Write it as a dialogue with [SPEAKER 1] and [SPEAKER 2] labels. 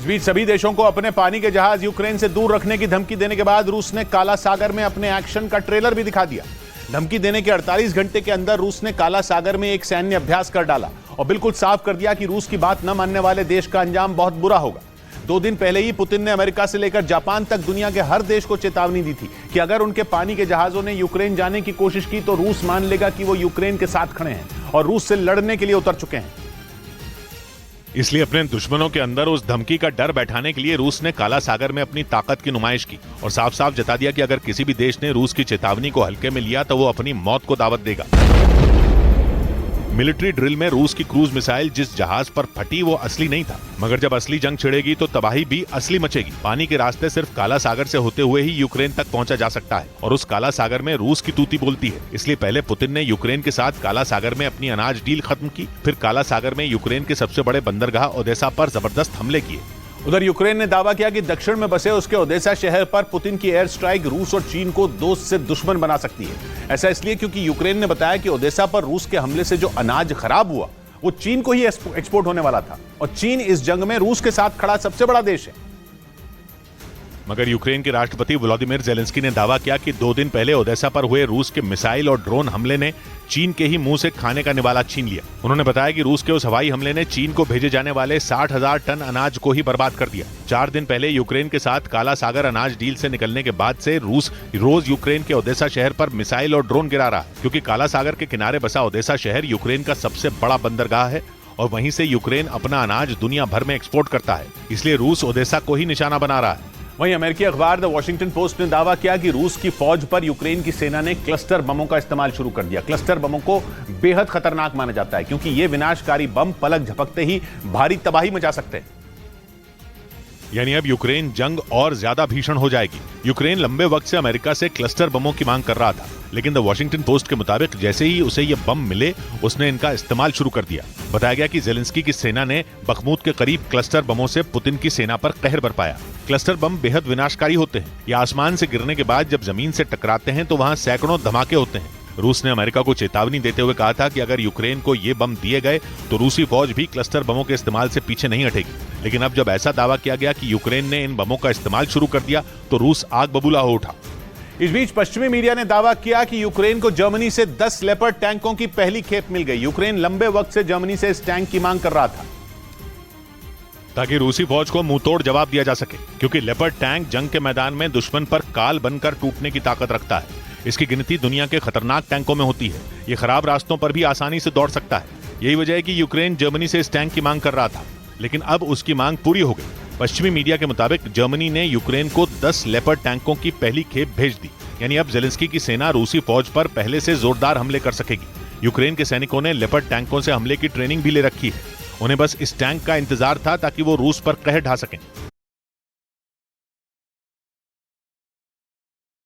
[SPEAKER 1] बीच सभी देशों को अपने पानी के जहाज यूक्रेन से दूर रखने की धमकी देने के बाद रूस ने काला सागर में अपने एक्शन का ट्रेलर भी दिखा दिया। धमकी देने के 48 घंटे के अंदर रूस ने काला सागर में एक सैन्य अभ्यास कर डाला और बिल्कुल साफ कर दिया कि रूस की बात न मानने वाले देश का अंजाम बहुत बुरा होगा। 2 दिन पहले ही पुतिन ने अमेरिका से लेकर जापान तक दुनिया के हर देश को चेतावनी दी थी कि अगर उनके पानी के जहाजों ने यूक्रेन जाने की कोशिश की तो रूस मान लेगा कि वो यूक्रेन के साथ खड़े हैं और रूस से लड़ने के लिए उतर चुके हैं।
[SPEAKER 2] इसलिए अपने दुश्मनों के अंदर उस धमकी का डर बैठाने के लिए रूस ने काला सागर में अपनी ताकत की नुमाइश की और साफ साफ जता दिया कि अगर किसी भी देश ने रूस की चेतावनी को हल्के में लिया तो वो अपनी मौत को दावत देगा। मिलिट्री ड्रिल में रूस की क्रूज मिसाइल जिस जहाज पर फटी वो असली नहीं था, मगर जब असली जंग छिड़ेगी तो तबाही भी असली मचेगी। पानी के रास्ते सिर्फ काला सागर से होते हुए ही यूक्रेन तक पहुंचा जा सकता है और उस काला सागर में रूस की तूती बोलती है। इसलिए पहले पुतिन ने यूक्रेन के साथ काला सागर में अपनी अनाज डील खत्म की, फिर काला सागर में यूक्रेन के सबसे बड़े बंदरगाह ओदेसा पर जबरदस्त हमले किए।
[SPEAKER 1] उधर यूक्रेन ने दावा किया कि दक्षिण में बसे उसके ओदेसा शहर पर पुतिन की एयर स्ट्राइक रूस और चीन को दोस्त से दुश्मन बना सकती है। ऐसा इसलिए क्योंकि यूक्रेन ने बताया कि ओदेसा पर रूस के हमले से जो अनाज खराब हुआ वो चीन को ही एक्सपोर्ट होने वाला था और चीन इस जंग में रूस के साथ खड़ा सबसे बड़ा देश है।
[SPEAKER 2] मगर यूक्रेन के राष्ट्रपति व्लादिमीर ज़ेलेंस्की ने दावा किया कि 2 दिन पहले ओदेसा पर हुए रूस के मिसाइल और ड्रोन हमले ने चीन के ही मुंह से खाने का निवाला छीन लिया। उन्होंने बताया कि रूस के उस हवाई हमले ने चीन को भेजे जाने वाले 60,000 टन अनाज को ही बर्बाद कर दिया। 4 दिन पहले यूक्रेन के साथ काला सागर अनाज डील से निकलने के बाद से रूस रोज यूक्रेन के ओदेसा शहर पर मिसाइल और ड्रोन गिरा रहा है, क्योंकि काला सागर के किनारे बसा ओदेसा शहर यूक्रेन का सबसे बड़ा बंदरगाह है और वहीं से यूक्रेन अपना अनाज दुनिया भर में एक्सपोर्ट करता है। इसलिए रूस ओदेसा को ही निशाना बना रहा है।
[SPEAKER 1] वहीं अमेरिकी अखबार द वॉशिंगटन पोस्ट ने दावा किया कि रूस की फौज पर यूक्रेन की सेना ने क्लस्टर बमों का इस्तेमाल शुरू कर दिया। क्लस्टर बमों को बेहद खतरनाक माना जाता है क्योंकि ये विनाशकारी बम पलक झपकते ही भारी तबाही मचा सकते हैं।
[SPEAKER 2] यानी अब यूक्रेन जंग और ज्यादा भीषण हो जाएगी। यूक्रेन लंबे वक्त से अमेरिका से क्लस्टर बमों की मांग कर रहा था, लेकिन द वॉशिंगटन पोस्ट के मुताबिक जैसे ही उसे ये बम मिले उसने इनका इस्तेमाल शुरू कर दिया। बताया गया कि ज़ेलेंस्की की सेना ने बखमूत के करीब क्लस्टर बमों से पुतिन की सेना पर कहर बरपाया। क्लस्टर बम बेहद विनाशकारी होते हैं। ये आसमान से गिरने के बाद जब जमीन से टकराते हैं तो वहां सैकड़ों धमाके होते हैं। रूस ने अमेरिका को चेतावनी देते हुए कहा था कि अगर यूक्रेन को ये बम दिए गए तो रूसी फौज भी क्लस्टर बमों के इस्तेमाल से पीछे नहीं हटेगी। लेकिन अब जब ऐसा दावा किया गया कि यूक्रेन ने इन बमों का इस्तेमाल शुरू कर दिया तो रूस आग बबूला हो उठा।
[SPEAKER 1] इस बीच पश्चिमी मीडिया ने दावा किया कि यूक्रेन को जर्मनी से 10 लेपर्ड टैंकों की पहली खेप मिल गई। यूक्रेन लंबे वक्त से जर्मनी से इस टैंक की मांग कर रहा था
[SPEAKER 2] ताकि रूसी फौज को मुंहतोड़ जवाब दिया जा सके, क्योंकि लेपर्ड टैंक जंग के मैदान में दुश्मन पर काल बनकर टूटने की ताकत रखता है। इसकी गिनती दुनिया के खतरनाक टैंकों में होती है। ये खराब रास्तों पर भी आसानी से दौड़ सकता है। यही वजह है कि यूक्रेन जर्मनी से इस टैंक की मांग कर रहा था, लेकिन अब उसकी मांग पूरी हो गई। पश्चिमी मीडिया के मुताबिक जर्मनी ने यूक्रेन को 10 लेपर्ड टैंकों की पहली खेप भेज दी। यानी अब ज़ेलेंस्की की सेना रूसी फौज पर पहले से जोरदार हमले कर सकेगी। यूक्रेन के सैनिकों ने लेपर्ड टैंकों से हमले की ट्रेनिंग भी ले रखी है। उन्हें बस इस टैंक का इंतजार था ताकि वो रूस पर कहर ढा सकें।